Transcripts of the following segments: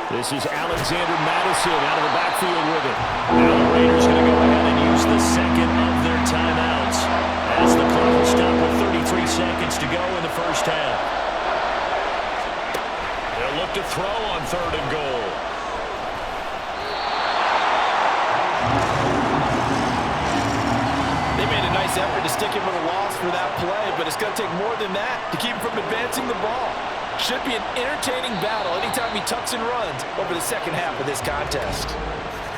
This is Alexander Madison out of the backfield with it. Now the Raiders going to go ahead and use the second of their timeouts as the clock will stop with 33 seconds to go in the first half. They'll look to throw on 3rd and goal. They made a nice effort to stick him with a loss for that play, but it's going to take more than that to keep him from advancing the ball. Should be an entertaining battle anytime he tucks and runs over the second half of this contest.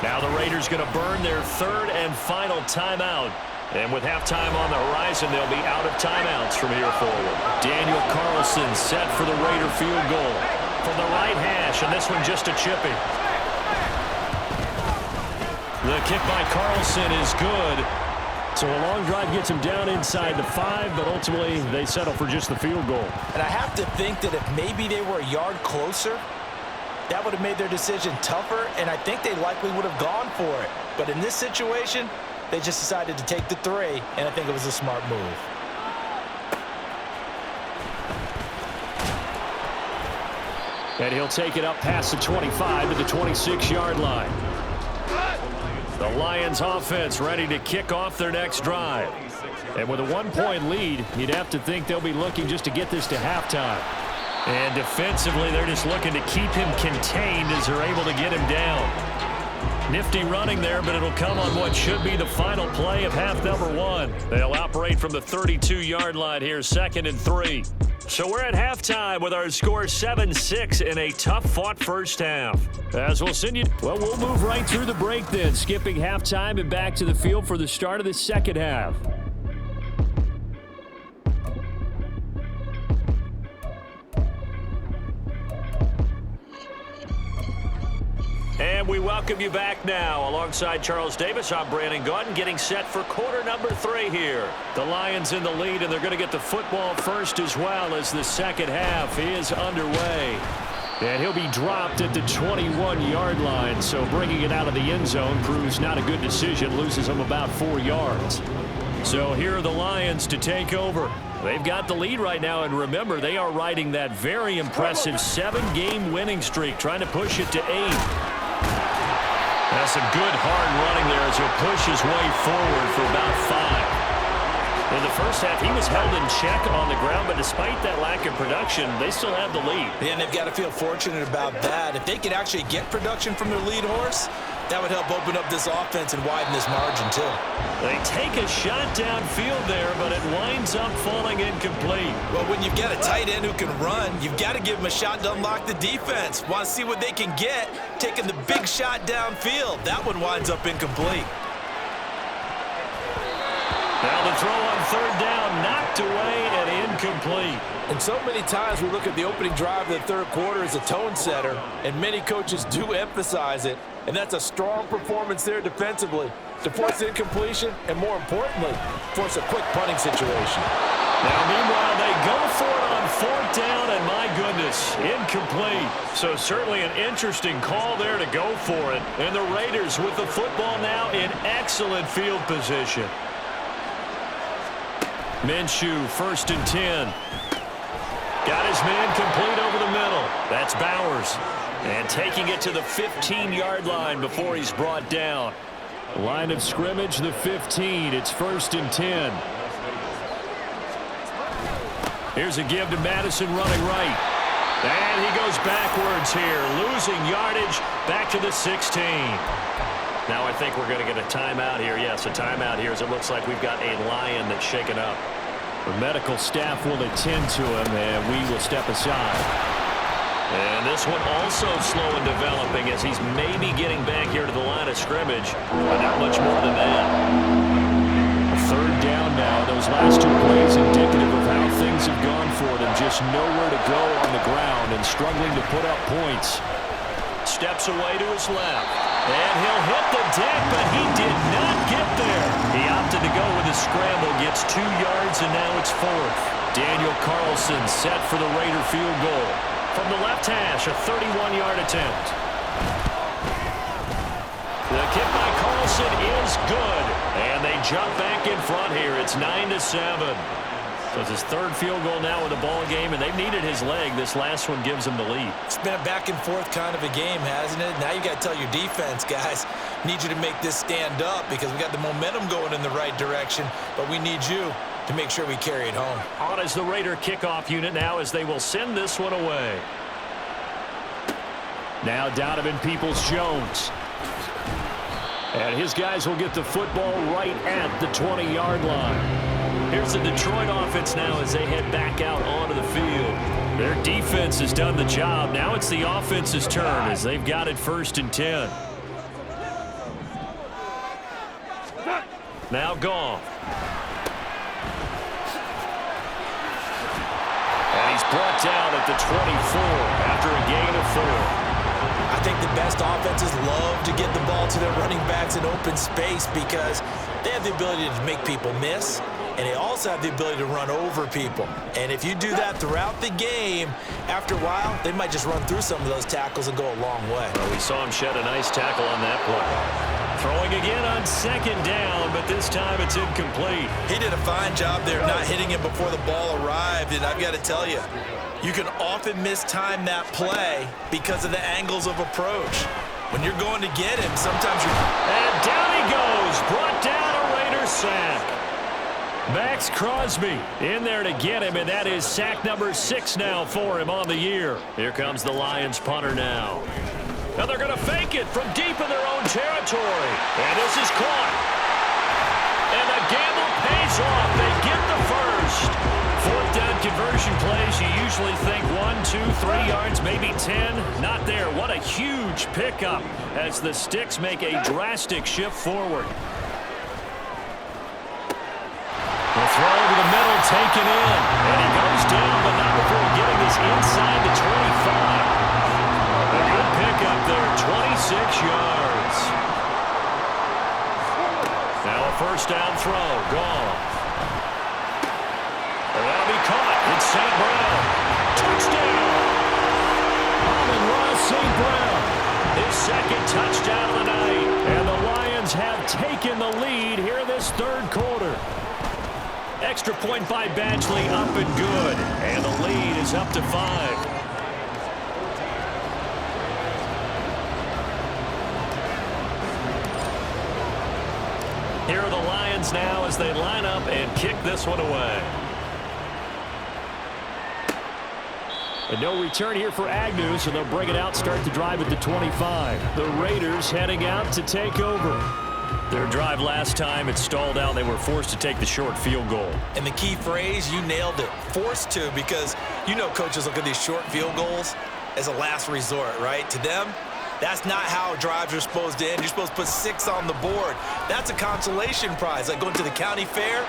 Now the Raiders going to burn their 3rd and final timeout. And with halftime on the horizon, they'll be out of timeouts from here forward. Daniel Carlson set for the Raider field goal from the right hash, and this one just a chippy. The kick by Carlson is good. So a long drive gets him down inside the 5, but ultimately they settle for just the field goal. And I have to think that if maybe they were a yard closer, that would have made their decision tougher, and I think they likely would have gone for it. But in this situation, they just decided to take the 3, and I think it was a smart move. And he'll take it up past the 25 to the 26-yard line. The Lions offense ready to kick off their next drive. And with a 1-point lead, you'd have to think they'll be looking just to get this to halftime. And defensively, they're just looking to keep him contained as they're able to get him down. Nifty running there, but it'll come on what should be the final play of half number 1. They'll operate from the 32-yard line here, 2nd and 3. So we're at halftime with our score 7-6 in a tough-fought first half. As we'll send you, well, we'll move right through the break then, skipping halftime and back to the field for the start of the second half. And we welcome you back now. Alongside Charles Davis, I'm Brandon Gautin, getting set for quarter number 3 here. The Lions in the lead, and they're going to get the football first as well as the second half is underway. And he'll be dropped at the 21-yard line, so bringing it out of the end zone proves not a good decision, loses him about 4 yards. So here are the Lions to take over. They've got the lead right now, and remember, they are riding that very impressive 7-game winning streak, trying to push it to 8. That's some good hard running there as he'll push his way forward for about 5. In the first half, he was held in check on the ground, but despite that lack of production, they still have the lead. Yeah, and they've got to feel fortunate about that. If they could actually get production from their lead horse, that would help open up this offense and widen this margin too. They take a shot downfield there, but it winds up falling incomplete. Well, when you've got a tight end who can run, you've got to give him a shot to unlock the defense. Want to see what they can get, taking the big shot downfield. That one winds up incomplete. Now the throw on 3rd down, knocked away and incomplete. And so many times we look at the opening drive of the 3rd quarter as a tone setter, and many coaches do emphasize it, and that's a strong performance there defensively to force incompletion and, more importantly, force a quick punting situation. Now, meanwhile, they go for it on 4th down, and my goodness, incomplete. So certainly an interesting call there to go for it. And the Raiders with the football now in excellent field position. Minshew, 1st and 10. Got his man complete over the middle. That's Bowers. And taking it to the 15-yard line before he's brought down. Line of scrimmage, the 15. It's 1st and 10. Here's a give to Madison running right. And he goes backwards here, losing yardage back to the 16. Now I think we're going to get a timeout here. Yes, a timeout here as it looks like we've got a Lion that's shaken up. The medical staff will attend to him, and we will step aside. And this one also slow in developing as he's maybe getting back here to the line of scrimmage, but not much more than that. 3rd down now. Those last 2 plays indicative of how things have gone for them. Just nowhere to go on the ground and struggling to put up points. Steps away to his left. And he'll hit the deck, but he did not get there. He opted to go with a scramble, gets 2 yards, and now it's 4th. Daniel Carlson set for the Raider field goal. From the left hash, a 31-yard attempt. The kick by Carlson is good. And they jump back in front here. It's 9-7. So it's his third field goal now in the ball game, and they've needed his leg. This last one gives him the lead. It's been a back-and-forth kind of a game, hasn't it? Now you got to tell your defense, guys, need you to make this stand up because we got the momentum going in the right direction, but we need you to make sure we carry it home. On is the Raider kickoff unit now as they will send this one away. Now Donovan Peoples-Jones. And his guys will get the football right at the 20-yard line. Here's the Detroit offense now as they head back out onto the field. Their defense has done the job. Now it's the offense's turn as they've got it 1st and 10. Now Goff. And he's brought down at the 24 after a gain of 4. I think the best offenses love to get the ball to their running backs in open space because they have the ability to make people miss, and they also have the ability to run over people. And if you do that throughout the game, after a while, they might just run through some of those tackles and go a long way. Well, we saw him shed a nice tackle on that play. Throwing again on 2nd down, but this time it's incomplete. He did a fine job there not hitting him before the ball arrived, and I've got to tell you, you can often mistime that play because of the angles of approach. When you're going to get him, sometimes you're... And down he goes, brought down a Raider sack. Max Crosby in there to get him, and that is sack number 6 now for him on the year. Here comes the Lions punter now. Now they're going to fake it from deep in their own territory. And this is caught. And the gamble pays off. They get the first. 4th down conversion plays, you usually think 1, 2, 3 yards, maybe 10. Not there. What a huge pickup as the Sticks make a drastic shift forward. The throw to the middle taken in. And he goes down, but not before getting this inside the 25. A good pickup there, 26 yards. Now a 1st down throw, Goff. That'll be caught. It's St. Brown. Touchdown! Amon-Ra St. Brown. His 2nd touchdown of the night. And the Lions have taken the lead here this 3rd quarter. Extra point by Badgley, up and good. And the lead is up to 5. Here are the Lions now as they line up and kick this one away. And no return here for Agnew, so they'll bring it out, start the drive at the 25. The Raiders heading out to take over. Their drive last time, it stalled out. They were forced to take the short field goal. And the key phrase, you nailed it, forced to, because you know coaches look at these short field goals as a last resort, right? To them, that's not how drives are supposed to end. You're supposed to put 6 on the board. That's a consolation prize, like going to the county fair.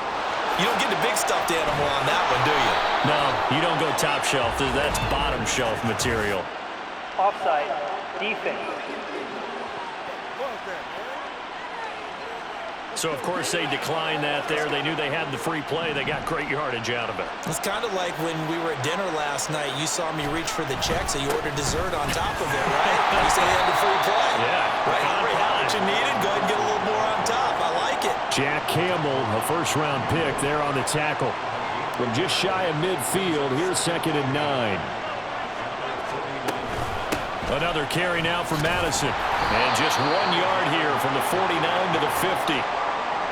You don't get the big stuffed animal on that one, do you? No, you don't go top shelf. That's bottom shelf material. Offside, defense. So, of course, they declined that there. They knew they had the free play. They got great yardage out of it. It's kind of like when we were at dinner last night. You saw me reach for the check, so you ordered dessert on top of it, right? You said you had the free play. Yeah. Right? You already had what you needed. Go ahead and get a little more on top. I like it. Jack Campbell, a first-round pick there on the tackle. From just shy of midfield, here's 2nd and 9. Another carry now for Madison. And just 1 yard here from the 49 to the 50.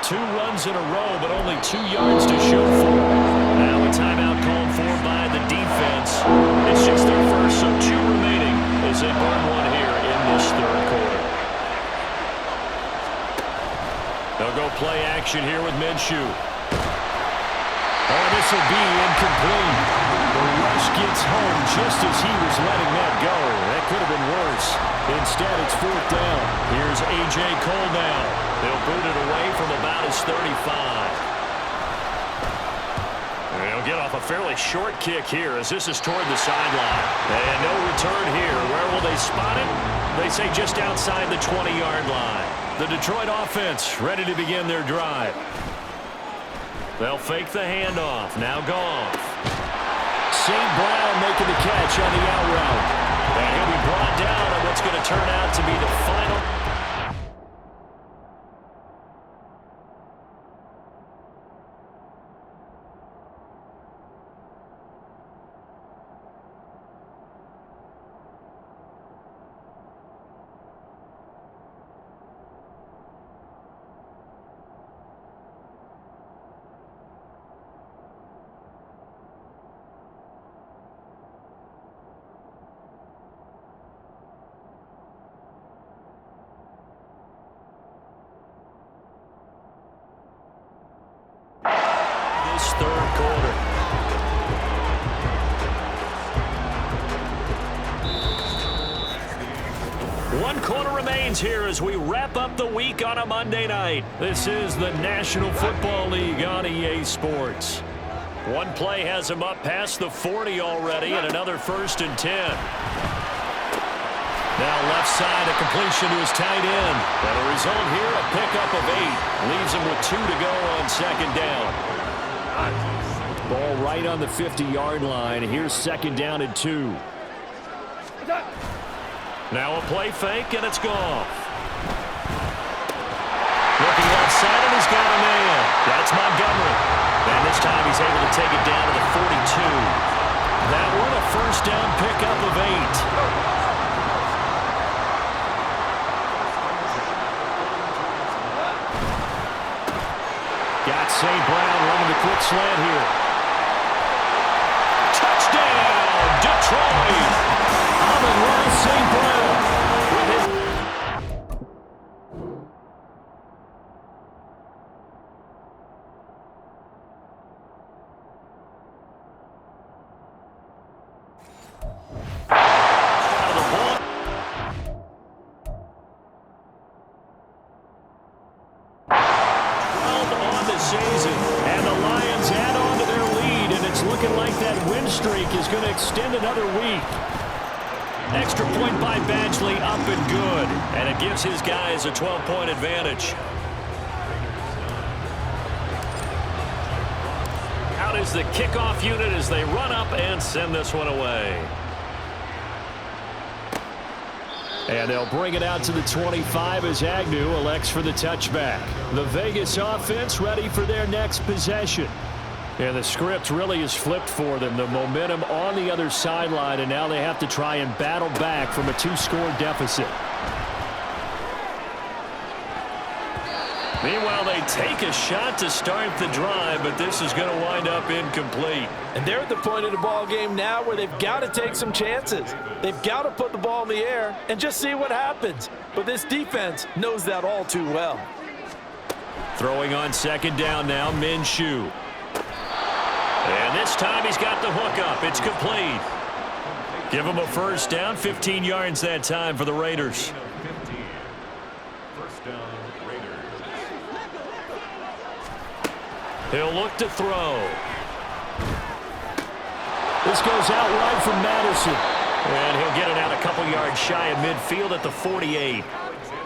2 runs in a row, but only 2 yards to show for it. Now a timeout called for by the defense. It's just their first, so 2 remaining as they burn one here in this 3rd quarter. They'll go play action here with Minshew. Oh, this will be incomplete. The rush gets home just as he was letting that go. That could have been worse. Instead, it's 4th down. Here's A.J. Cole now. They'll boot it away from about his 35. They'll get off a fairly short kick here as this is toward the sideline. And no return here. Where will they spot it? They say just outside the 20-yard line. The Detroit offense ready to begin their drive. They'll fake the handoff. Now Goff. St. Brown making the catch on the out route. And he'll be brought down on what's going to turn out to be the final. quarter. One quarter remains here as we wrap up the week on a Monday night. This is the National Football League on EA Sports. One play has him up past the 40 already, and another 1st and 10. Now left side, a completion to his tight end. And a result here, a pickup of 8. Leaves him with 2 to go on 2nd down. Ball right on the 50-yard line. Here's 2nd down and 2. Now a play fake, and it's gone. Looking left side, and he's got a man. That's Montgomery. And this time he's able to take it down to the 42. That one a 1st down pickup of 8. Got St. Brown running the quick slant here. Touchdown, Detroit! Amon-Ra St. Brown with his... out of the ball. Season, and the Lions add on to their lead, and it's looking like that win streak is going to extend another week. Extra point by Badgley, up and good, and it gives his guys a 12-point advantage. Out is the kickoff unit as they run up and send this one away. And they'll bring it out to the 25 as Agnew elects for the touchback. The Vegas offense ready for their next possession. And the script really is flipped for them. The momentum on the other sideline, and now they have to try and battle back from a 2-score deficit. Meanwhile, they take a shot to start the drive, but this is going to wind up incomplete. And they're at the point of the ball game now where they've got to take some chances. They've got to put the ball in the air and just see what happens. But this defense knows that all too well. Throwing on 2nd down now, Minshew. And this time he's got the hook up. It's complete. Give him a 1st down, 15 yards that time for the Raiders. He'll look to throw. This goes out wide from Madison. And he'll get it out a couple yards shy of midfield at the 48.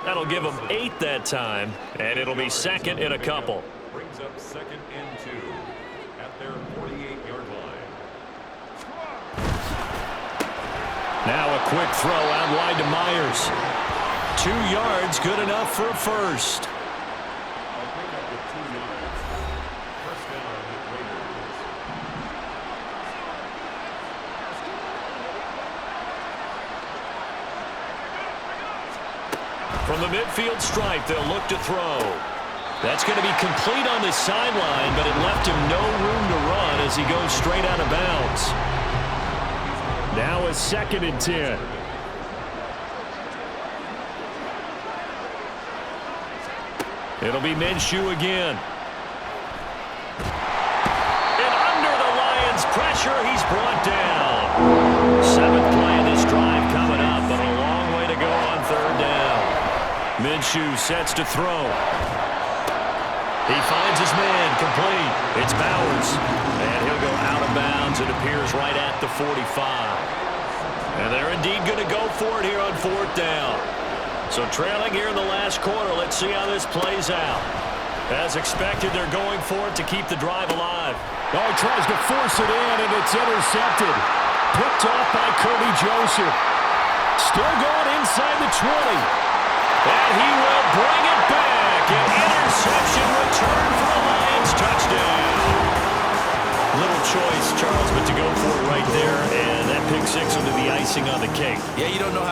That'll give him 8 that time, and it'll be 2nd and a couple. Brings up 2nd and 2 at their 48-yard line. Now a quick throw out wide to Myers. 2 yards, good enough for a 1st. From the midfield stripe, they'll look to throw. That's going to be complete on the sideline, but it left him no room to run as he goes straight out of bounds. Now a 2nd and 10. It'll be Minshew again. And under the Lions' pressure, he's brought down. 7th play of this drive coming up, but a long way to go on 3rd down. Minshew sets to throw. He finds his man, complete. It's Bowers. And he'll go out of bounds. It appears right at the 45. And they're indeed going to go for it here on 4th down. So trailing here in the last quarter, let's see how this plays out. As expected, they're going for it to keep the drive alive. Oh, he tries to force it in, and it's intercepted. Picked off by Kirby Joseph. Still going inside the 20. And he will bring it back. An interception return for a Lions touchdown. Little choice, Charles, but to go for it right there, and that pick 6 will be the icing on the cake. Yeah, you don't know how